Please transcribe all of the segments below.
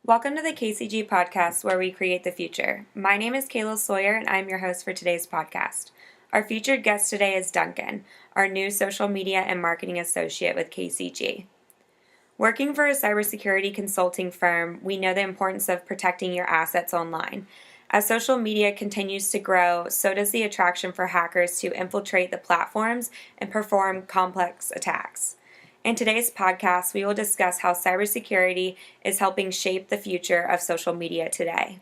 Welcome to the KCG podcast, where we create the future. My name is Kayla Sawyer, and I'm your host for today's podcast. Our featured guest today is Duncan, our new social media and marketing associate with KCG. Working for a cybersecurity consulting firm, we know the importance of protecting your assets online. As social media continues to grow, so does the attraction for hackers to infiltrate the platforms and perform complex attacks. In today's podcast, we will discuss how cybersecurity is helping shape the future of social media today.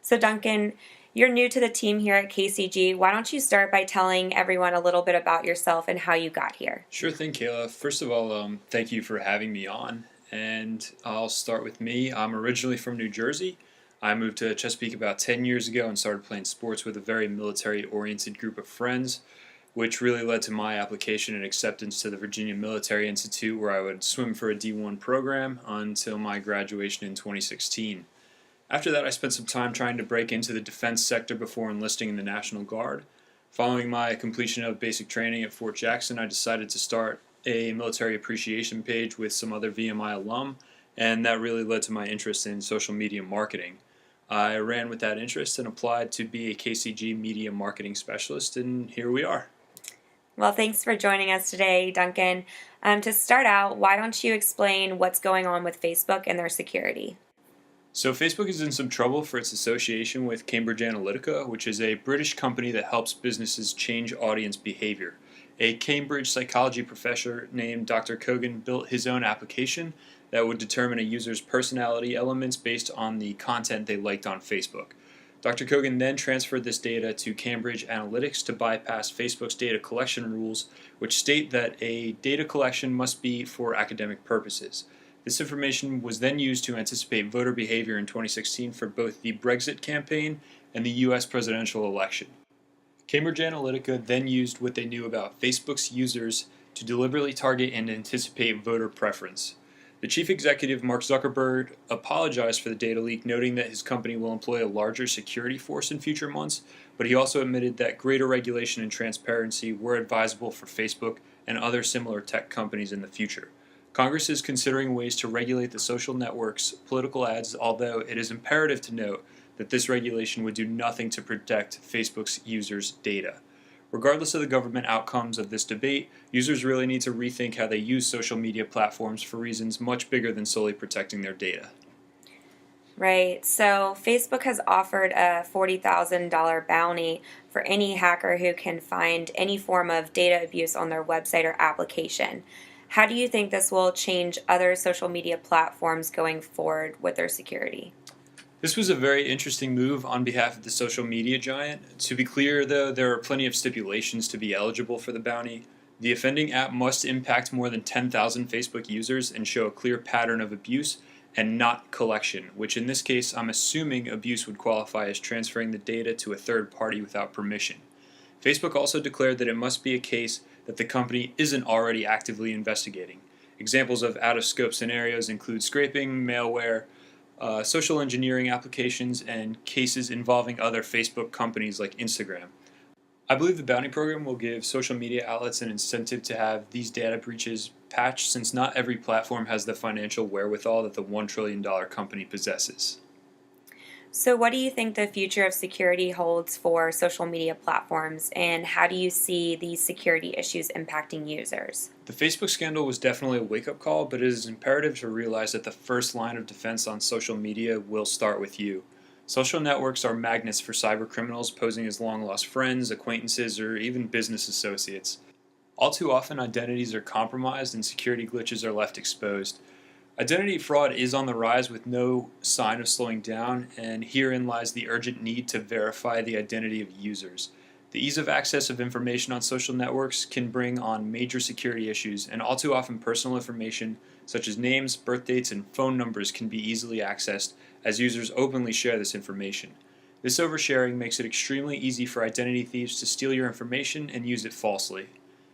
So Duncan, you're new to the team here at KCG. Why don't you start by telling everyone a little bit about yourself and how you got here? Sure thing, Kayla. First of all, thank you for having me on. And I'll start with me. I'm originally from New Jersey. I moved to Chesapeake about 10 years ago and started playing sports with a very military-oriented group of friends, which really led to my application and acceptance to the Virginia Military Institute, where I would swim for a D1 program until my graduation in 2016. After that, I spent some time trying to break into the defense sector before enlisting in the National Guard. Following my completion of basic training at Fort Jackson, I decided to start a military appreciation page with some other VMI alum, and that really led to my interest in social media marketing. I ran with that interest and applied to be a KCG media marketing specialist, and here we are. Well, thanks for joining us today, Duncan. To start out, why don't you explain what's going on with Facebook and their security? So Facebook is in some trouble for its association with Cambridge Analytica, which is a British company that helps businesses change audience behavior. A Cambridge psychology professor named Dr. Kogan built his own application that would determine a user's personality elements based on the content they liked on Facebook. Dr. Kogan then transferred this data to Cambridge Analytics to bypass Facebook's data collection rules, which state that a data collection must be for academic purposes. This information was then used to anticipate voter behavior in 2016 for both the Brexit campaign and the US presidential election. Cambridge Analytica then used what they knew about Facebook's users to deliberately target and anticipate voter preference. The chief executive, Mark Zuckerberg, apologized for the data leak, noting that his company will employ a larger security force in future months, but he also admitted that greater regulation and transparency were advisable for Facebook and other similar tech companies in the future. Congress is considering ways to regulate the social networks' political ads, although it is imperative to note that this regulation would do nothing to protect Facebook's users' data. Regardless of the government outcomes of this debate, users really need to rethink how they use social media platforms for reasons much bigger than solely protecting their data. Right, so Facebook has offered a $40,000 bounty for any hacker who can find any form of data abuse on their website or application. How do you think this will change other social media platforms going forward with their security? This was a very interesting move on behalf of the social media giant. To be clear, though, there are plenty of stipulations to be eligible for the bounty. The offending app must impact more than 10,000 Facebook users and show a clear pattern of abuse and not collection, which in this case I'm assuming abuse would qualify as transferring the data to a third party without permission. Facebook also declared that it must be a case that the company isn't already actively investigating. Examples of out-of-scope scenarios include scraping, malware, social engineering applications, and cases involving other Facebook companies like Instagram. I believe the bounty program will give social media outlets an incentive to have these data breaches patched, since not every platform has the financial wherewithal that the $1 trillion company possesses. So what do you think the future of security holds for social media platforms, and how do you see these security issues impacting users? The Facebook scandal was definitely a wake-up call, but it is imperative to realize that the first line of defense on social media will start with you. Social networks are magnets for cyber criminals posing as long-lost friends, acquaintances, or even business associates. All too often, identities are compromised and security glitches are left exposed. Identity fraud is on the rise with no sign of slowing down, and herein lies the urgent need to verify the identity of users. The ease of access of information on social networks can bring on major security issues, and all too often personal information such as names, birth dates, and phone numbers can be easily accessed as users openly share this information. This oversharing makes it extremely easy for identity thieves to steal your information and use it falsely.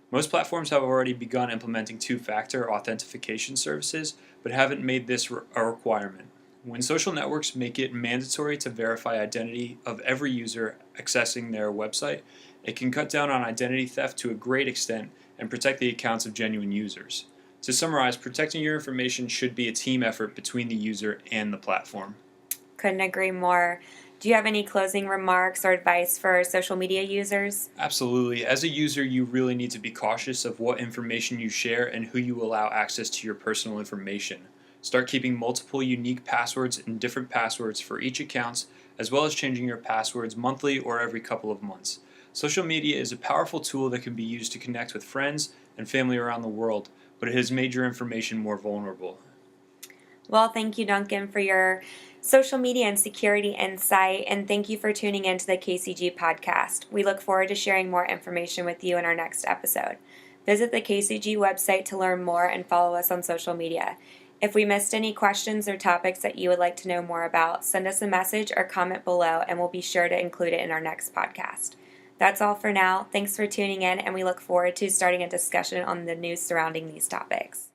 Most platforms have already begun implementing two-factor authentication services, but haven't made this a requirement. When social networks make it mandatory to verify identity of every user accessing their website, it can cut down on identity theft to a great extent and protect the accounts of genuine users. To summarize, protecting your information should be a team effort between the user and the platform. Couldn't agree more. Do you have any closing remarks or advice for social media users? Absolutely. As a user, you really need to be cautious of what information you share and who you allow access to your personal information. Start keeping multiple unique passwords and different passwords for each account, as well as changing your passwords monthly or every couple of months. Social media is a powerful tool that can be used to connect with friends and family around the world, but it has made your information more vulnerable. Well, thank you, Duncan, for your social media and security insight, and thank you for tuning in to the KCG podcast. We look forward to sharing more information with you in our next episode. Visit the KCG website to learn more and follow us on social media. If we missed any questions or topics that you would like to know more about, send us a message or comment below, and we'll be sure to include it in our next podcast. That's all for now. Thanks for tuning in, and we look forward to starting a discussion on the news surrounding these topics.